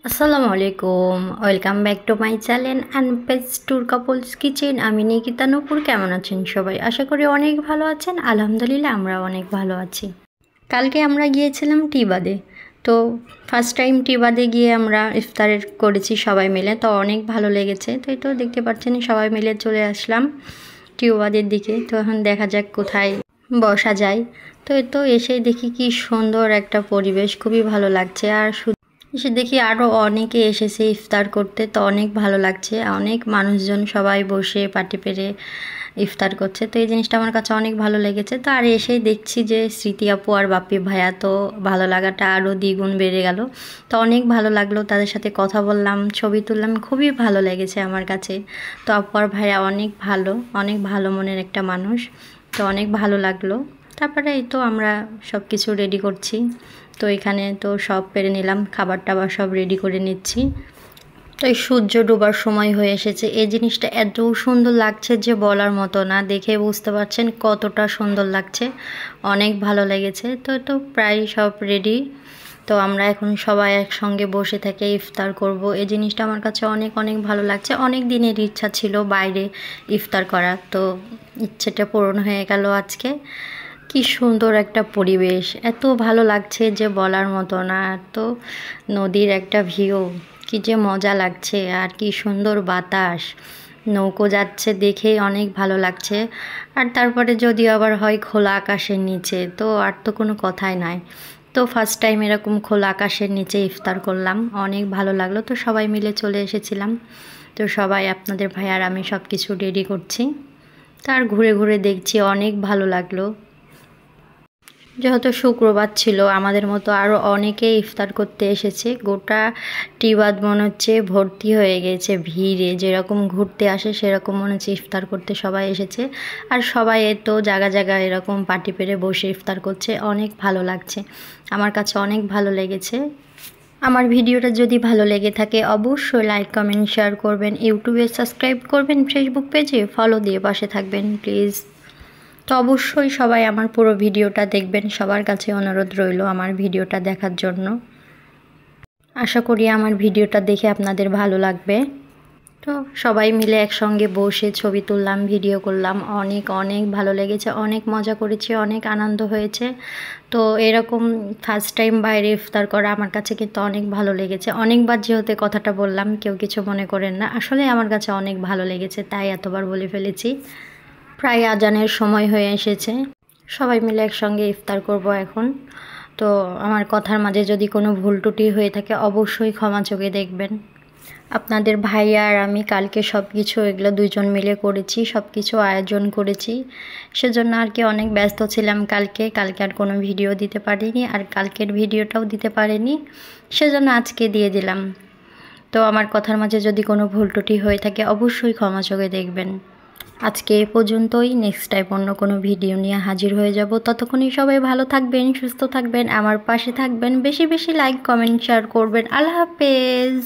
আসসালামু আলাইকুম, welcome back to my channel আনপেজ ট্যুর কাপলস কিচেন। আমি নিকিতা নূপুর। কেমন আছেন সবাই? আশা করি অনেক ভালো আছেন। আলহামদুলিল্লাহ আমরা অনেক ভালো আছি। কালকে আমরা গিয়েছিলাম টি বাদে। তো ফার্স্ট টাইম টি বাদে গিয়ে আমরা ইফতার করেছি সবাই মিলে, তো অনেক ভালো লেগেছে। তো এই তো দেখতে পাচ্ছেন সবাই মিলে চলে আসলাম টিউবাদের দিকে। তো এখন দেখা যাক কোথায় বসা যায়। তো এই তো এসেই দেখি কি সুন্দর একটা পরিবেশ, খুবই ভালো লাগছে। আর এসে দেখি আরও অনেকে এসেছে ইফতার করতে, তো অনেক ভালো লাগছে। অনেক মানুষজন সবাই বসে পাটি পেরে ইফতার করছে, তো এই জিনিসটা আমার কাছে অনেক ভালো লেগেছে। তো আর এসেই দেখছি যে স্মৃতি আপু আর বাপ্পি ভাইয়া, তো ভালো লাগাটা আরও দ্বিগুণ বেড়ে গেল। তো অনেক ভালো লাগলো, তাদের সাথে কথা বললাম, ছবি তুললাম, খুবই ভালো লেগেছে আমার কাছে। তো আপু আর ভাইয়া অনেক ভালো মনের একটা মানুষ, তো অনেক ভালো লাগলো। তারপরে এই তো আমরা সব কিছু রেডি করছি। তো এখানে তো সব পেরে নিলাম, খাবার টাবার সব রেডি করে নিচ্ছি। তো এই সূর্য ডোবার সময় হয়ে এসেছে। এই জিনিসটা এত সুন্দর লাগছে যে বলার মতো না, দেখে বুঝতে পারছেন কতটা সুন্দর লাগছে। অনেক ভালো লেগেছে। তো প্রায় সব রেডি। তো আমরা এখন সবাই একসঙ্গে বসে থেকে ইফতার করব। এই জিনিসটা আমার কাছে অনেক অনেক ভালো লাগছে। অনেক দিনের ইচ্ছা ছিল বাইরে ইফতার করার, তো ইচ্ছেটা পূরণ হয়ে গেল আজকে। কি সুন্দর একটা পরিবেশ, এত ভালো লাগছে যে বলার মতো না। তো নদীর একটা ভিউ, কি যে মজা লাগছে। আর কি সুন্দর বাতাস, নৌকো যাচ্ছে দেখে অনেক ভালো লাগছে। আর তারপরে যদি আবার হয় খোলা আকাশের নিচে, তো আর তো কোনো কথাই নাই। তো ফার্স্ট টাইম এরকম খোলা আকাশের নিচে ইফতার করলাম, অনেক ভালো লাগলো। তো সবাই মিলে চলে এসেছিলাম। তো সবাই আপনাদের ভাই আর আমি সব কিছু রেডি করছি। তার ঘুরে ঘুরে দেখছি, অনেক ভালো লাগলো। যেহেতু শুক্রবার ছিল, আমাদের মতো আরও অনেকে ইফতার করতে এসেছে। গোটা টিবাদ মনে হচ্ছে ভর্তি হয়ে গেছে ভিড়ে, যেরকম ঘুরতে আসে সেরকম মনে হচ্ছে ইফতার করতে সবাই এসেছে। আর সবাই তো জায়গা জায়গায় এরকম পাটি পেরে বসে ইফতার করছে, অনেক ভালো লাগছে। আমার কাছে অনেক ভালো লেগেছে। আমার ভিডিওটা যদি ভালো লেগে থাকে অবশ্যই লাইক কমেন্ট শেয়ার করবেন, ইউটিউবে সাবস্ক্রাইব করবেন, ফেসবুক পেজে ফলো দিয়ে পাশে থাকবেন প্লিজ। তো অবশ্যই সবাই আমার পুরো ভিডিওটা দেখবেন, সবার কাছে অনুরোধ রইল আমার ভিডিওটা দেখার জন্য। আশা করি আমার ভিডিওটা দেখে আপনাদের ভালো লাগবে। তো সবাই মিলে একসঙ্গে বসে ছবি তুললাম, ভিডিও করলাম, অনেক অনেক ভালো লেগেছে, অনেক মজা করেছি, অনেক আনন্দ হয়েছে। তো এরকম ফার্স্ট টাইম বাইরে ইফতার করা আমার কাছে কিন্তু অনেক ভালো লেগেছে। অনেকবার যেহেতু কথাটা বললাম, কেউ কিছু মনে করেন না, আসলে আমার কাছে অনেক ভালো লেগেছে, তাই এতবার বলে ফেলেছি। প্রায় আজানের সময় হয়ে এসেছে, সবাই মিলে একসঙ্গে ইফতার করব এখন। তো আমার কথার মাঝে যদি কোনো ভুল ত্রুটি হয়ে থাকে অবশ্যই ক্ষমা চোখে দেখবেন। আপনাদের ভাইয়া আর আমি কালকে সব কিছু এগুলো দুইজন মিলে করেছি, সব কিছু আয়োজন করেছি। সেজন্য আর কি অনেক ব্যস্ত ছিলাম কালকে আর কোনো ভিডিও দিতে পারিনি, আর কালকের ভিডিওটাও দিতে পারিনি, সেজন্য আজকে দিয়ে দিলাম। তো আমার কথার মাঝে যদি কোনো ভুল ত্রুটি হয়ে থাকে অবশ্যই ক্ষমা চোখে দেখবেন। আজকে এ পর্যন্তই, নেক্সট টাইম অন্য কোনো ভিডিও নিয়ে হাজির হয়ে যাব। ততক্ষণই সবাই ভালো থাকবেন, সুস্থ থাকবেন, আমার পাশে থাকবেন, বেশি বেশি লাইক কমেন্ট শেয়ার করবেন। আল্লাহ হাফেজ।